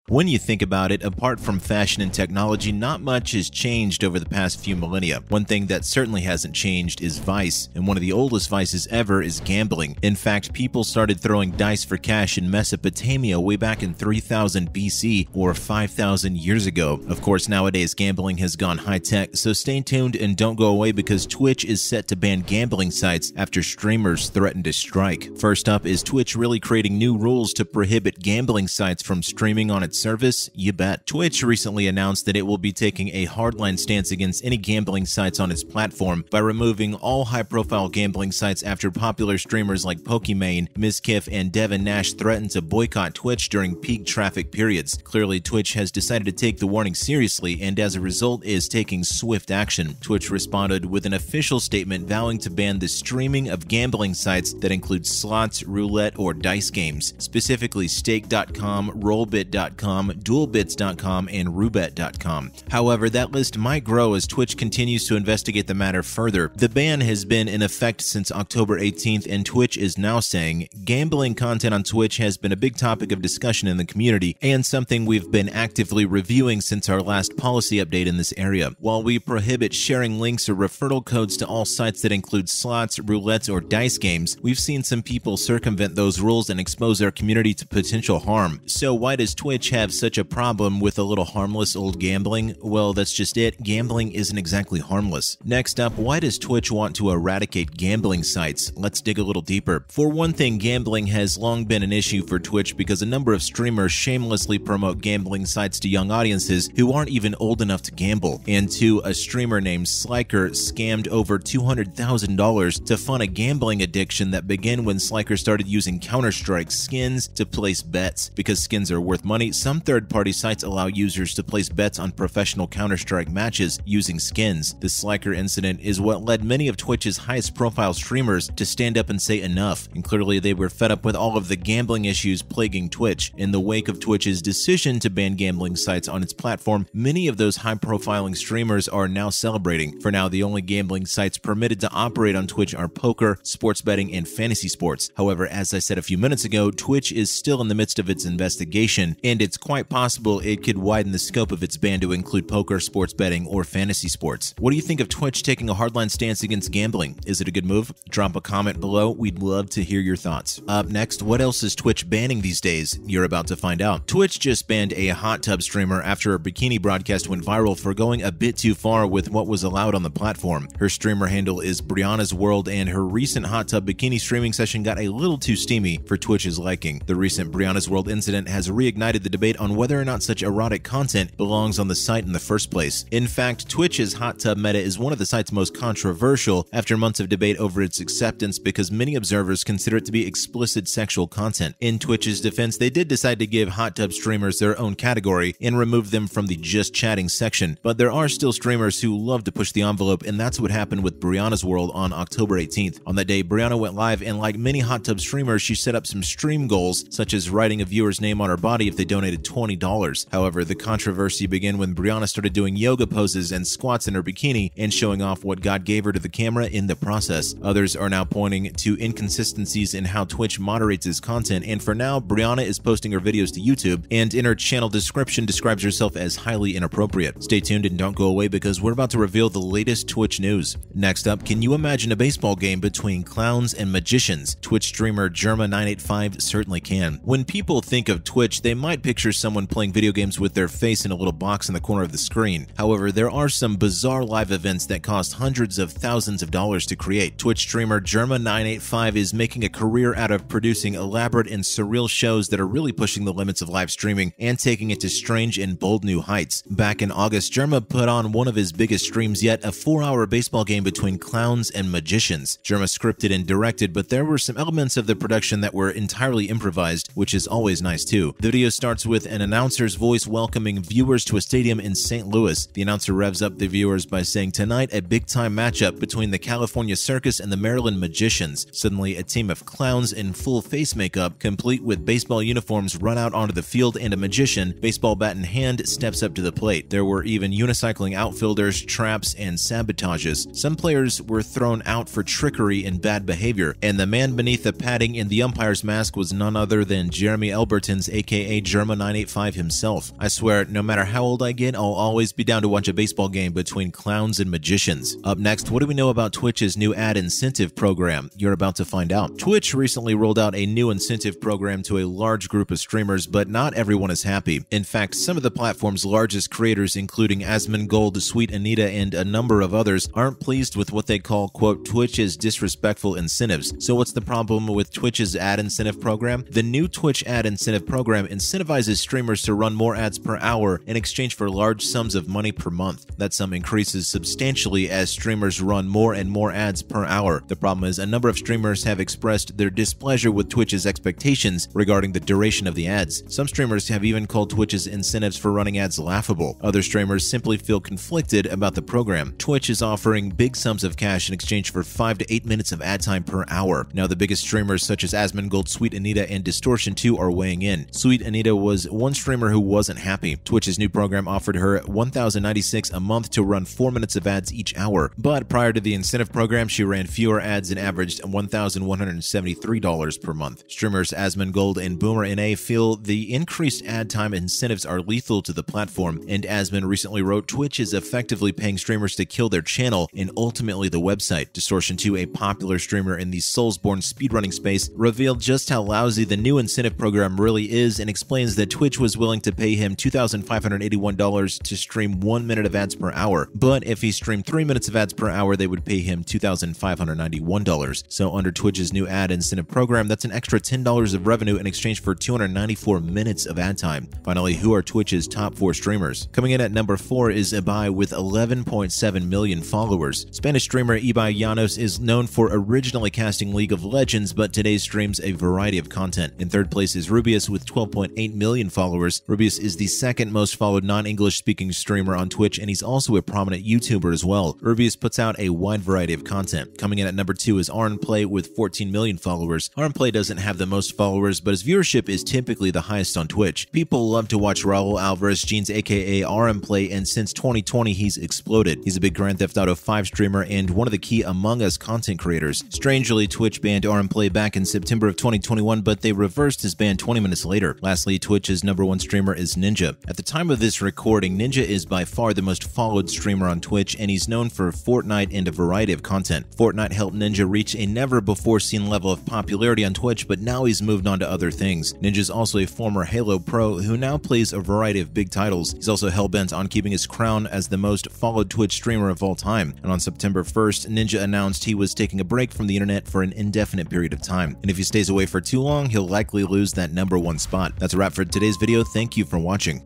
When you think about it, apart from fashion and technology, not much has changed over the past few millennia. One thing that certainly hasn't changed is vice, and one of the oldest vices ever is gambling. In fact, people started throwing dice for cash in Mesopotamia way back in 3000 BC or 5,000 years ago. Of course, nowadays gambling has gone high-tech, so stay tuned and don't go away because Twitch is set to ban gambling sites after streamers threaten to strike. First up, is Twitch really creating new rules to prohibit gambling sites from streaming on its service? You bet. Twitch recently announced that it will be taking a hardline stance against any gambling sites on its platform by removing all high-profile gambling sites after popular streamers like Pokimane, Mizkif, and Devin Nash threatened to boycott Twitch during peak traffic periods. Clearly, Twitch has decided to take the warning seriously and as a result is taking swift action. Twitch responded with an official statement vowing to ban the streaming of gambling sites that include slots, roulette, or dice games, specifically stake.com, rollbit.com, duelbits.com, and roobet.com. However, that list might grow as Twitch continues to investigate the matter further. The ban has been in effect since October 18th, and Twitch is now saying, gambling content on Twitch has been a big topic of discussion in the community and something we've been actively reviewing since our last policy update in this area. While we prohibit sharing links or referral codes to all sites that include slots, roulettes, or dice games, we've seen some people circumvent those rules and expose our community to potential harm. So why does Twitch have such a problem with a little harmless old gambling? Well, that's just it. Gambling isn't exactly harmless. Next up, why does Twitch want to eradicate gambling sites? Let's dig a little deeper. For one thing, gambling has long been an issue for Twitch because a number of streamers shamelessly promote gambling sites to young audiences who aren't even old enough to gamble. And two, a streamer named Sliker scammed over $200,000 to fund a gambling addiction that began when Sliker started using Counter-Strike skins to place bets. Because skins are worth money, some third-party sites allow users to place bets on professional Counter-Strike matches using skins. The Sliker incident is what led many of Twitch's highest-profile streamers to stand up and say enough, and clearly they were fed up with all of the gambling issues plaguing Twitch. In the wake of Twitch's decision to ban gambling sites on its platform, many of those high-profiling streamers are now celebrating. For now, the only gambling sites permitted to operate on Twitch are poker, sports betting, and fantasy sports. However, as I said a few minutes ago, Twitch is still in the midst of its investigation, and it's quite possible it could widen the scope of its ban to include poker, sports betting, or fantasy sports. What do you think of Twitch taking a hardline stance against gambling? Is it a good move? Drop a comment below. We'd love to hear your thoughts. Up next, what else is Twitch banning these days? You're about to find out. Twitch just banned a hot tub streamer after a bikini broadcast went viral for going a bit too far with what was allowed on the platform. Her streamer handle is Brianna's World, and her recent hot tub bikini streaming session got a little too steamy for Twitch's liking. The recent Brianna's World incident has reignited the debate on whether or not such erotic content belongs on the site in the first place. In fact, Twitch's hot tub meta is one of the site's most controversial after months of debate over its acceptance because many observers consider it to be explicit sexual content. In Twitch's defense, they did decide to give hot tub streamers their own category and remove them from the just chatting section, but there are still streamers who love to push the envelope, and that's what happened with Brianna's World on October 18th. On that day, Brianna went live, and like many hot tub streamers, she set up some stream goals, such as writing a viewer's name on her body if they donated $20. However, the controversy began when Brianna started doing yoga poses and squats in her bikini and showing off what God gave her to the camera in the process. Others are now pointing to inconsistencies in how Twitch moderates its content, and for now, Brianna is posting her videos to YouTube, and in her channel description describes herself as highly inappropriate. Stay tuned and don't go away because we're about to reveal the latest Twitch news. Next up, can you imagine a baseball game between clowns and magicians? Twitch streamer Germa985 certainly can. When people think of Twitch, they might picture someone playing video games with their face in a little box in the corner of the screen. However, there are some bizarre live events that cost hundreds of thousands of dollars to create. Twitch streamer Germa985 is making a career out of producing elaborate and surreal shows that are really pushing the limits of live streaming and taking it to strange and bold new heights. Back in August, Germa put on one of his biggest streams yet, a 4-hour baseball game between clowns and magicians. Germa scripted and directed, but there were some elements of the production that were entirely improvised, which is always nice too. The video starts with an announcer's voice welcoming viewers to a stadium in St. Louis. The announcer revs up the viewers by saying, "Tonight, a big-time matchup between the California Circus and the Maryland Magicians." Suddenly, a team of clowns in full face makeup, complete with baseball uniforms, run out onto the field, and a magician, baseball bat in hand, steps up to the plate. There were even unicycling outfielders, traps, and sabotages. Some players were thrown out for trickery and bad behavior, and the man beneath the padding in the umpire's mask was none other than Jeremy Elbertons, aka Germa Grandma985 himself. I swear, no matter how old I get, I'll always be down to watch a baseball game between clowns and magicians. Up next, what do we know about Twitch's new ad incentive program? You're about to find out. Twitch recently rolled out a new incentive program to a large group of streamers, but not everyone is happy. In fact, some of the platform's largest creators, including Asmongold, Sweet Anita, and a number of others, aren't pleased with what they call, quote, Twitch's disrespectful incentives. So what's the problem with Twitch's ad incentive program? The new Twitch ad incentive program incentivizes streamers to run more ads per hour in exchange for large sums of money per month. That sum increases substantially as streamers run more and more ads per hour. The problem is a number of streamers have expressed their displeasure with Twitch's expectations regarding the duration of the ads. Some streamers have even called Twitch's incentives for running ads laughable. Other streamers simply feel conflicted about the program. Twitch is offering big sums of cash in exchange for 5 to 8 minutes of ad time per hour. Now, the biggest streamers such as Asmongold, Sweet Anita, and Distortion 2 are weighing in. Sweet Anita was one streamer who wasn't happy. Twitch's new program offered her $1,096 a month to run 4 minutes of ads each hour, but prior to the incentive program, she ran fewer ads and averaged $1,173 per month. Streamers Asmongold and Boomer NA feel the increased ad time incentives are lethal to the platform, and Asmon recently wrote, Twitch is effectively paying streamers to kill their channel and ultimately the website. Distortion 2, a popular streamer in the Soulsborne speedrunning space, revealed just how lousy the new incentive program really is and explains that Twitch was willing to pay him $2,581 to stream 1 minute of ads per hour, but if he streamed 3 minutes of ads per hour, they would pay him $2,591. So under Twitch's new ad incentive program, that's an extra $10 of revenue in exchange for 294 minutes of ad time. Finally, who are Twitch's top 4 streamers? Coming in at number 4 is Ibai with 11.7 million followers. Spanish streamer Ibai Llanos is known for originally casting League of Legends, but today streams a variety of content. In third place is Rubius with 12.8 million followers. Rubius is the second most followed non-English speaking streamer on Twitch, and he's also a prominent YouTuber as well. Rubius puts out a wide variety of content. Coming in at number 2 is Play with 14 million followers. Play doesn't have the most followers, but his viewership is typically the highest on Twitch. People love to watch Raul Alvarez Jeans aka Play, and since 2020 he's exploded. He's a big Grand Theft Auto 5 streamer and one of the key Among Us content creators. Strangely, Twitch banned Play back in September of 2021, but they reversed his ban 20 minutes later. Lastly, Twitch's number 1 streamer is Ninja. At the time of this recording, Ninja is by far the most followed streamer on Twitch, and he's known for Fortnite and a variety of content. Fortnite helped Ninja reach a never-before-seen level of popularity on Twitch, but now he's moved on to other things. Ninja's also a former Halo pro who now plays a variety of big titles. He's also hell-bent on keeping his crown as the most followed Twitch streamer of all time. And on September 1st, Ninja announced he was taking a break from the internet for an indefinite period of time. And if he stays away for too long, he'll likely lose that number 1 spot. That's a wrap for today's video. Thank you for watching.